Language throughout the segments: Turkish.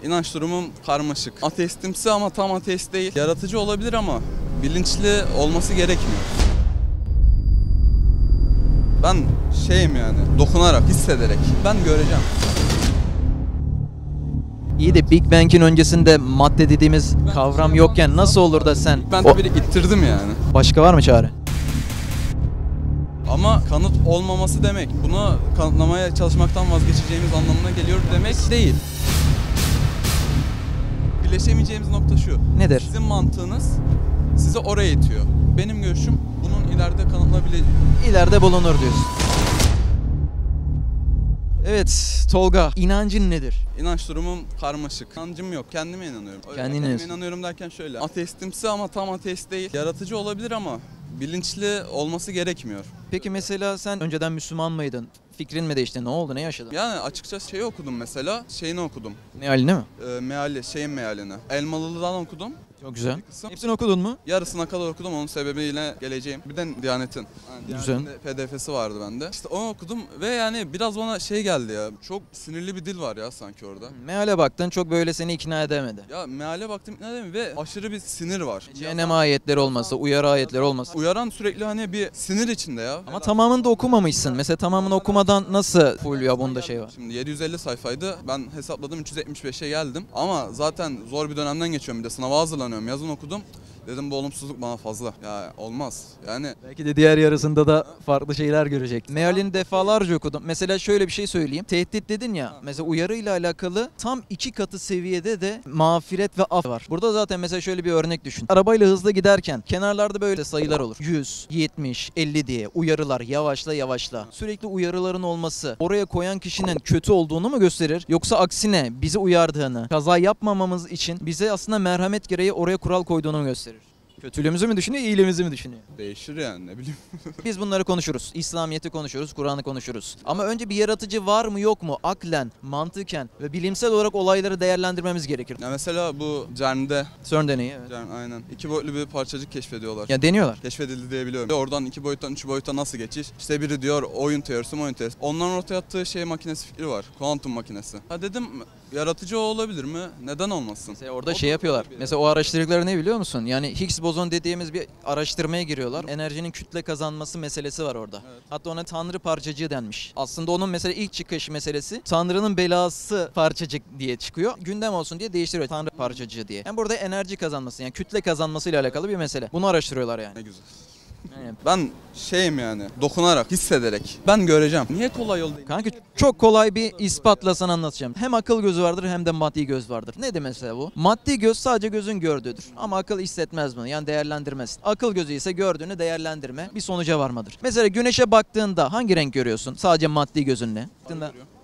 İnanç durumum karmaşık. Ateistimsi ama tam ateist değil. Yaratıcı olabilir ama bilinçli olması gerekmiyor. Ben şeyim yani, dokunarak, hissederek. Ben göreceğim. İyi de Big Bang'in öncesinde madde dediğimiz kavram yokken nasıl olur da sen... Ben de biri ittirdim yani. Başka var mı çare? Ama kanıt olmaması demek, bunu kanıtlamaya çalışmaktan vazgeçeceğimiz anlamına geliyor demek değil. Birleşemeyeceğimiz nokta şu. Nedir? Sizin mantığınız sizi oraya itiyor. Benim görüşüm bunun ileride kanıtlanabileceği. İleride bulunur diyorsun. Evet Tolga, inancın nedir? İnanç durumum karmaşık. İnancım yok. Kendime inanıyorum. Kendine inanıyorum derken şöyle. Ateistimsi ama tam ateist değil. Yaratıcı olabilir ama bilinçli olması gerekmiyor. Peki mesela sen önceden Müslüman mıydın? Fikrin mi değişti? Ne oldu? Ne yaşadın? Yani açıkçası şeyi okudum mesela. Şeyini okudum. Mealini mi? Şeyin mealini. Elmalı'dan okudum. Çok güzel. Kısım. Hepsini okudun mu? Yarısına kadar okudum. Onun sebebiyle geleceğim. Bir de Diyanet'in. Yani Güzel. PDF'si vardı bende. İşte onu okudum ve yani biraz bana şey geldi ya. Çok sinirli bir dil var ya sanki orada. Meale baktın çok böyle seni ikna edemedi. Ya meale baktım ne diyeyim ve aşırı bir sinir var. Cehennem ayetleri olması, uyarı ayetleri olması. Uyaran sürekli hani bir sinir içinde ya. Ama tamamını da okumamışsın. Mesela tamamını okumadan nasıl full ya bunda şey var? Şimdi 750 sayfaydı. Ben hesapladım 375'e geldim. Ama zaten zor bir dönemden geçiyorum, bir de sınava hazırlanıyorum. Yazın okudum. Dedim bu olumsuzluk bana fazla. Ya olmaz. Yani Belki de diğer yarısında da farklı şeyler görecek. Mealini defalarca okudum. Mesela şöyle bir şey söyleyeyim. Tehdit dedin ya. Mesela uyarıyla alakalı tam 2 katı seviyede de mağfiret ve af var. Burada zaten mesela şöyle bir örnek düşün. Arabayla hızlı giderken kenarlarda böyle sayılar olur. 100, 70, 50 diye uyarılar, yavaşla yavaşla. Sürekli uyarıların olması oraya koyan kişinin kötü olduğunu mu gösterir? Yoksa aksine bizi uyardığını, kaza yapmamamız için bize aslında merhamet gereği oraya kural koyduğunu mu gösterir? Kötülüğümüzü mü düşünüyor, iyiliğimizi mi düşünüyor? değişir yani, ne bileyim. Biz bunları konuşuruz. İslamiyet'i konuşuruz, Kur'an'ı konuşuruz. Ama önce bir yaratıcı var mı yok mu? Aklen, mantıken ve bilimsel olarak olayları değerlendirmemiz gerekir. Ya mesela bu CERN'de, CERN deneyi, evet. CERN aynen. 2 boyutlu bir parçacık keşfediyorlar. Ya deniyorlar. Keşfedildi diye biliyorum. Oradan 2 boyuttan 3 boyuta nasıl geçiş? İşte biri diyor oyun teorisi, oyun teorisi. Onların ortaya attığı şey makinesi fikri var. Kuantum makinesi. Ha dedim, yaratıcı o olabilir mi? Neden olmasın? Mesela orada şey yapıyorlar. Mesela o araştırdıkları ne biliyor musun? Yani Higgs bozon dediğimiz bir araştırmaya giriyorlar. Enerjinin kütle kazanması meselesi var orada. Evet. Hatta ona Tanrı parçacığı denmiş. Aslında onun mesela ilk çıkış meselesi Tanrı'nın belası parçacık diye çıkıyor. Gündem olsun diye değiştiriyor Tanrı parçacığı diye. Yani burada enerji kazanması, yani kütle kazanması ile alakalı bir mesele. Bunu araştırıyorlar yani. Ne güzel. Yani. Ben şeyim yani, dokunarak, hissederek. Ben göreceğim. Niye kolay yol değil? Kanka çok kolay bir ispatla sana anlatacağım. Hem akıl gözü vardır hem de maddi göz vardır. Ne demek mesela bu? Maddi göz sadece gözün gördüğüdür. Ama akıl hissetmez bunu. Yani değerlendirmez. Akıl gözü ise gördüğünü değerlendirme, bir sonuca varmadır. Mesela güneşe baktığında hangi renk görüyorsun? Sadece maddi gözünle.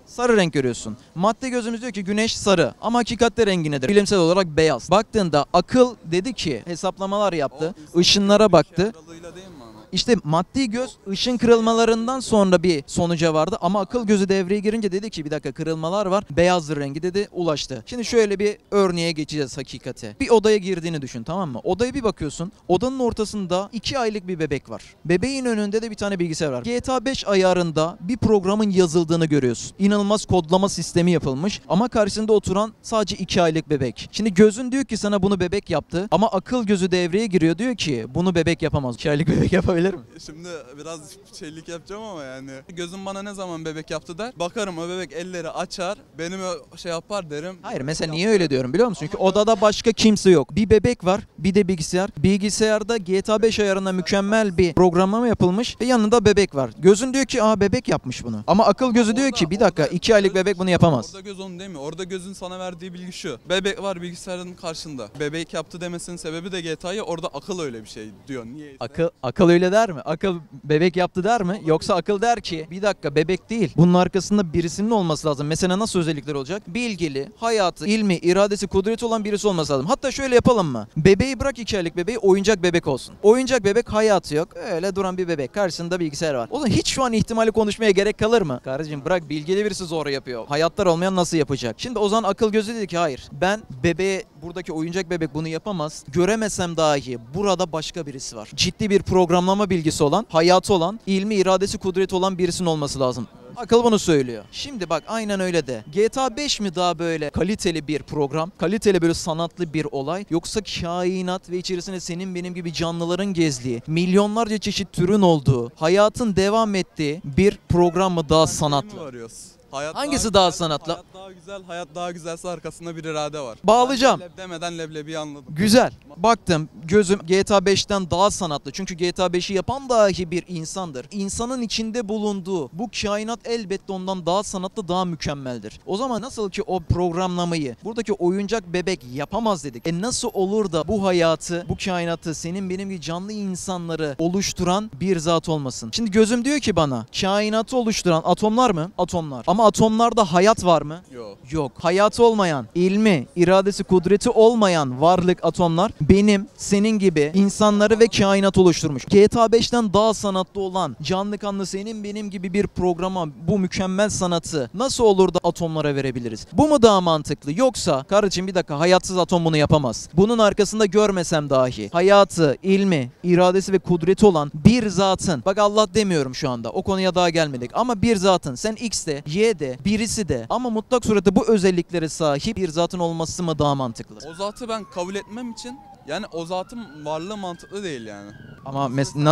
Sarı renk görüyorsun. Maddi gözümüz diyor ki güneş sarı ama hakikatte rengi nedir? Bilimsel olarak beyaz. Baktığında akıl dedi ki hesaplamalar yaptı. Işınlara baktı. Değil mi ama? İşte maddi göz ışın kırılmalarından sonra bir sonuca vardı ama akıl gözü devreye girince dedi ki bir dakika kırılmalar var, beyazdır rengi dedi, ulaştı. Şimdi şöyle bir örneğe geçeceğiz hakikate. Bir odaya girdiğini düşün, tamam mı? Odaya bir bakıyorsun, odanın ortasında 2 aylık bir bebek var. Bebeğin önünde de bir tane bilgisayar var. GTA 5 ayarında bir programın yazıldığını görüyorsun. İnanılmaz kodlama sistemi yapılmış ama karşısında oturan sadece 2 aylık bebek. Şimdi gözün diyor ki sana bunu bebek yaptı ama akıl gözü devreye giriyor, diyor ki bunu bebek yapamaz. 2 aylık bebek yapabilir mi? Şimdi biraz şeylik yapacağım ama yani gözüm bana ne zaman bebek yaptı der. Bakarım o bebek elleri açar, benim şey yapar derim. Hayır, mesela niye öyle diyorum biliyor musun? Çünkü odada başka kimse yok. Bir bebek var, bir de bilgisayar. Bilgisayarda GTA 5 ayarında mükemmel bir programlama yapılmış ve yanında bebek var. Gözün diyor ki bebek yapmış bunu. Ama akıl gözü diyor ki bir dakika 2 aylık bebek bunu yapamaz. Orada göz onu demiyor. Orada gözün sana verdiği bilgi şu. Bebek var bilgisayarın karşında. Bebek yaptı demesinin sebebi de GTA'yı, orada akıl öyle bir şey diyor. Niye? Akıl öyle der mi? Akıl bebek yaptı der mi? Yoksa akıl der ki bir dakika bebek değil. Bunun arkasında birisinin olması lazım. Mesela nasıl özellikler olacak? Bilgili, hayatı, ilmi, iradesi, kudreti olan birisi olması lazım. Hatta şöyle yapalım mı? Bebeği bırak 2 aylık bebeği, oyuncak bebek olsun. Oyuncak bebek hayatı yok. Öyle duran bir bebek. Karşısında bilgisayar var. O zaman hiç şu an ihtimali konuşmaya gerek kalır mı? Kardeşim bırak, bilgili birisi zor yapıyor. Hayatlar olmayan nasıl yapacak? Şimdi o zaman akıl gözü dedi ki hayır. Ben bebeğe, buradaki oyuncak bebek bunu yapamaz. Göremesem dahi burada başka birisi var. Ciddi bir programlama bilgisi olan, hayatı olan, ilmi, iradesi, kudreti olan birisinin olması lazım. Akıl bunu söylüyor. Şimdi bak aynen öyle de. GTA 5 mi daha böyle kaliteli bir program? Kaliteli böyle sanatlı bir olay? Yoksa kainat ve içerisinde senin benim gibi canlıların gezdiği, milyonlarca çeşit türün olduğu, hayatın devam ettiği bir program mı daha sanatlı? Arıyoruz. Hayat Hangisi daha güzel, sanatlı? Hayat daha güzel, hayat daha güzelse arkasında bir irade var. Bağlayacağım. Ben demeden leblebiyi anladım. Güzel. Baktım gözüm GTA 5'ten daha sanatlı. Çünkü GTA 5'i yapan dahi bir insandır. İnsanın içinde bulunduğu bu kainat elbette ondan daha sanatlı, daha mükemmeldir. O zaman nasıl ki o programlamayı buradaki oyuncak bebek yapamaz dedik. Nasıl olur da bu hayatı, bu kainatı, senin benim gibi canlı insanları oluşturan bir zat olmasın? Şimdi gözüm diyor ki bana, kainatı oluşturan atomlar mı? Atomlar. Ama atomlarda hayat var mı? Yok. Yok. Hayatı olmayan, ilmi, iradesi, kudreti olmayan varlık atomlar benim, senin gibi insanları ve kainat oluşturmuş. GTA 5'ten daha sanatlı olan, canlı kanlı senin benim gibi bir programa bu mükemmel sanatı nasıl olur da atomlara verebiliriz? Bu mu daha mantıklı? Yoksa kardeşim bir dakika, hayatsız atom bunu yapamaz. Bunun arkasında görmesem dahi hayatı, ilmi, iradesi ve kudreti olan bir zatın, bak Allah demiyorum şu anda, o konuya daha gelmedik, ama bir zatın, sen X'de, Y'de, birisi de ama mutlak surette bu özelliklere sahip bir zatın olması mı daha mantıklı? O zatı ben kabul etmem için yani o zatın varlığı mantıklı değil yani. Ama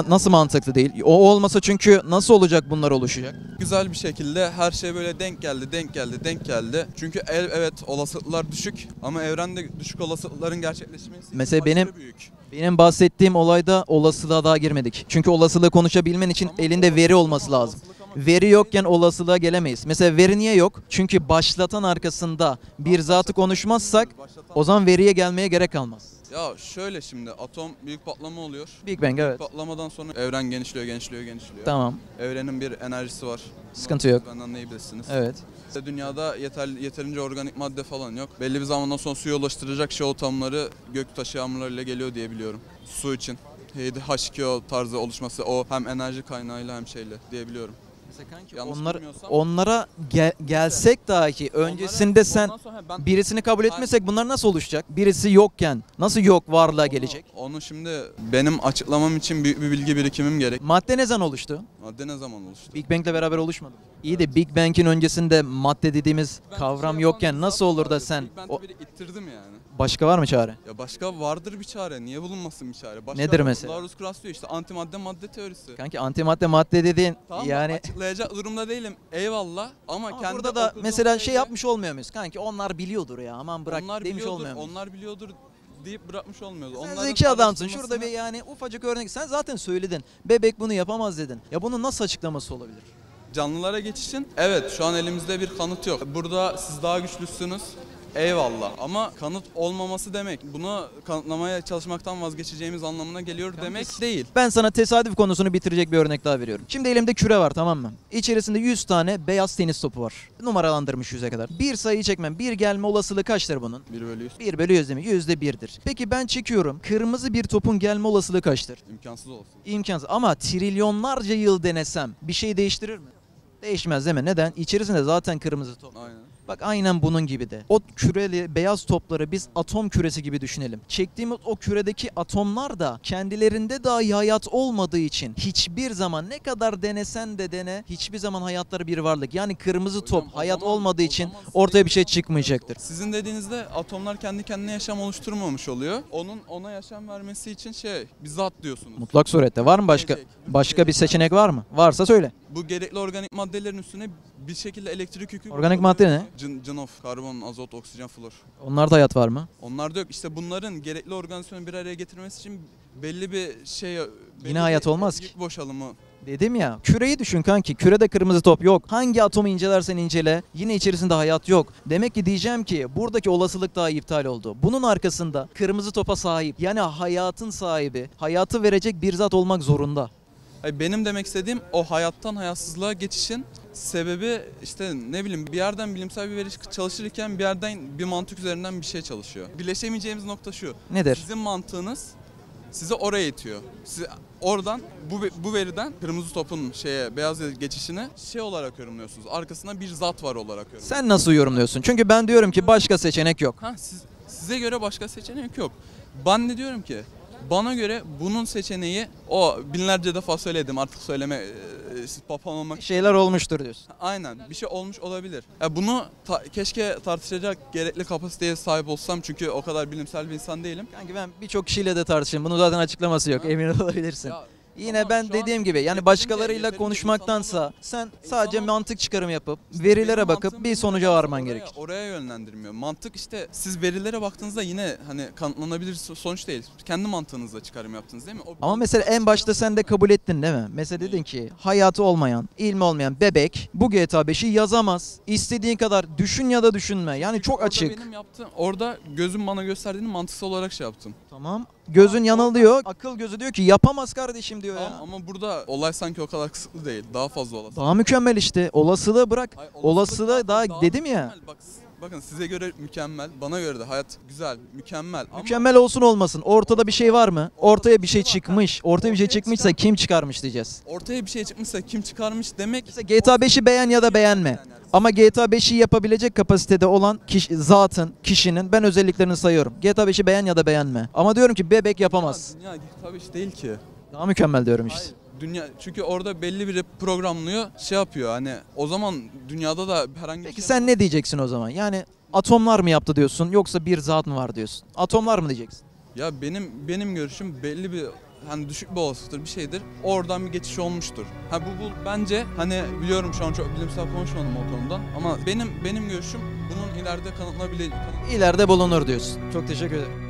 nasıl mantıklı değil? O olmasa çünkü nasıl olacak, bunlar oluşacak? Güzel bir şekilde her şey böyle denk geldi. Çünkü evet olasılıklar düşük ama evrende düşük olasılıkların gerçekleşmesi Mesela aşırı büyük. Benim bahsettiğim olayda olasılığa daha girmedik. Çünkü olasılığı konuşabilmen için Tamam, elinde veri olması lazım. olasılık ama Veri yokken olasılığa gelemeyiz. Mesela veri niye yok? Çünkü başlatan arkasında bir zatı konuşmazsak o zaman veriye gelmeye gerek kalmaz. Ya şöyle şimdi atom büyük patlama oluyor. Big Bang, evet. Patlamadan sonra evren genişliyor. Tamam. Evrenin bir enerjisi var. Sıkıntı yok. Benden anlayabilirsiniz. Evet. İşte dünyada yeterince organik madde falan yok. Belli bir zamandan sonra suya ulaştıracak şey atomları göktaşı yağmurlarıyla geliyor diye biliyorum. Su için. H2O tarzı oluşması o hem enerji kaynağıyla hem şeyle diyebiliyorum. Yanlış bilmiyorsam- Onlara gelsek dahi öncesinde sen birisini kabul etmesek bunlar nasıl oluşacak? Birisi yokken nasıl yok varlığa gelecek? Onu şimdi benim açıklamam için büyük bir bilgi birikimim gerek. Madde ne zaman oluştu? Madde ne zaman oluştu? Big Bang'le beraber oluşmadı. İyi de Big Bang'in öncesinde madde dediğimiz kavram yokken nasıl olur da sen... Ben tabii ittirdim yani. Başka var mı çare? Ya başka vardır bir çare. Niye bulunmasın bir çare? Başka Nedir mesela? Laurus Krauss diyor işte antimadde madde teorisi. Kanki antimadde dediğin Tamam yani... açıklayacak durumda değilim. Eyvallah ama Ama kendi burada da okuduğum mesela şey şeyde- yapmış olmuyor muyuz? Kanki onlar biliyordur ya, aman bırak onlar demiş biliyordur, olmuyor muyuz? onlar biliyordur deyip bırakmış olmuyoruz. Sen Onların zeki adamsın. araştırmasını- Şurada bir yani ufacık örnek. Sen zaten söyledin. Bebek bunu yapamaz dedin. Ya bunun nasıl açıklaması olabilir? Canlılara geçişin evet şu an elimizde bir kanıt yok. Burada siz daha güçlüsünüz. Eyvallah ama kanıt olmaması demek bunu kanıtlamaya çalışmaktan vazgeçeceğimiz anlamına geliyor demek değil. Ben sana tesadüf konusunu bitirecek bir örnek daha veriyorum. Şimdi elimde küre var, tamam mı? İçerisinde 100 tane beyaz tenis topu var. Numaralandırmış 100'e kadar. Bir sayıyı çekmem. Bir gelme olasılığı kaçtır bunun? 1/100 1 bölü 100 değil mi? %1'dir. Peki ben çekiyorum. Kırmızı bir topun gelme olasılığı kaçtır? imkansız olsun. İmkansız. Ama trilyonlarca yıl denesem bir şey değiştirir mi? Değişmez değil mi? Neden? İçerisinde zaten kırmızı top. Aynen. Bak aynen bunun gibi de. O küreli beyaz topları biz atom küresi gibi düşünelim. Çektiğimiz o küredeki atomlar da kendilerinde dahi hayat olmadığı için hiçbir zaman ne kadar denesen de dene hiçbir zaman hayatları bir varlık. Yani kırmızı top Hocam, hayat o zaman- olmadığı o için zaman sizin ortaya bir şey dediğiniz- çıkmayacaktır. Sizin dediğinizde atomlar kendi kendine yaşam oluşturmamış oluyor. Ona yaşam vermesi için bir zat diyorsunuz. Mutlak surette var mı başka bir seçenek var mı? Varsa söyle. Bu gerekli organik maddelerin üstüne bir şekilde elektrik yükü... Organik madde ne? Cınof, karbon, azot, oksijen, flor. Onlarda hayat var mı? Onlarda yok. İşte bunların gerekli organizasyonu bir araya getirmesi için belli bir belli hayat bir olmaz ki. yük boşalımı. Dedim ya, küreyi düşün kanki. Kürede kırmızı top yok. Hangi atomu incelersen incele yine içerisinde hayat yok. Demek ki diyeceğim ki buradaki olasılık daha iptal oldu. Bunun arkasında kırmızı topa sahip, yani hayatın sahibi, hayatı verecek bir zat olmak zorunda. Benim demek istediğim o hayattan hayatsızlığa geçişin sebebi işte ne bileyim bir yerden bilimsel bir veri çalışırken bir yerden bir mantık üzerinden bir şey çalışıyor. Birleşemeyeceğimiz nokta şu. Nedir? Sizin mantığınız sizi oraya itiyor. Siz oradan bu veriden kırmızı topun beyaz geçişini olarak yorumluyorsunuz. Arkasında bir zat var olarak yorumluyorsunuz. Sen nasıl yorumluyorsun? Çünkü ben diyorum ki başka seçenek yok. Size göre başka seçenek yok. Ben de diyorum ki Bana göre bunun seçeneği o binlerce defa söyledim artık papağan olmak. Şeyler olmuştur diyorsun. Aynen bir şey olmuş olabilir. Ya bunu keşke tartışacak gerekli kapasiteye sahip olsam çünkü o kadar bilimsel bir insan değilim. Kanki ben birçok kişiyle de tartışayım. Bunun zaten açıklaması yok. Ha? Emin olabilirsin. Ya, Yine ama ben şu dediğim an gibi yani yeterince başkalarıyla insanlar- konuşmaktansa sen sadece İnsanlar- mantık çıkarım yapıp İşte verilere benim bakıp mantığım bir beni sonuca nedense varman oraya- gerekir. Oraya yönlendirmiyor. Mantık işte siz verilere baktığınızda yine hani kanıtlanabilir sonuç değil. Kendi mantığınızla çıkarım yaptınız değil mi? Ama mesela en başta sen de kabul ettin değil mi? Mesela dedin ki hayatı olmayan, ilmi olmayan bebek bu GTA 5'i yazamaz. İstediğin kadar düşün ya da düşünme. Yani çok Orada açık. benim yaptığım, orada gözüm bana gösterdiğini mantıksal olarak şey yaptım. Tamam. Gözün yanılıyor. Akıl gözü diyor ki yapamaz kardeşim diyor ya. Ama burada olay sanki o kadar kısıtlı değil. Daha fazla olası. Daha mükemmel işte. Olasılığı bırak. Hayır, olasılığı daha dedim ya. mükemmel. Bakın size göre mükemmel, bana göre de hayat güzel, mükemmel. Ama Mükemmel olsun olmasın. Ortada bir şey var mı? Ortaya bir şey çıkmış. Ortaya bir şey çıkmışsa kim çıkarmış diyeceğiz. ortaya bir şey çıkmışsa kim çıkarmış demek. Mesela GTA 5'i beğen ya da beğenme. Ama GTA 5'i yapabilecek kapasitede olan zatın, kişinin ben özelliklerini sayıyorum. GTA 5'i beğen ya da beğenme. Ama diyorum ki bebek yapamaz. Dünya tabii iş değil ki. Daha mükemmel diyorum işte. Hayır, dünya çünkü orada belli biri programlıyor, şey yapıyor. Hani o zaman dünyada da herhangi bir Peki şey sen ne diyeceksin o zaman? Yani atomlar mı yaptı diyorsun yoksa bir zat mı var diyorsun? Atomlar mı diyeceksin? Ya benim görüşüm belli bir hani düşük bir olasılıktır bir şeydir. Oradan bir geçiş olmuştur. Ha bu bence hani biliyorum şu an çok bilimsel konuşmadım o konudan ama benim görüşüm bunun ileride kanıtlanabilir. İleride bulunur diyorsun. Çok teşekkür ederim.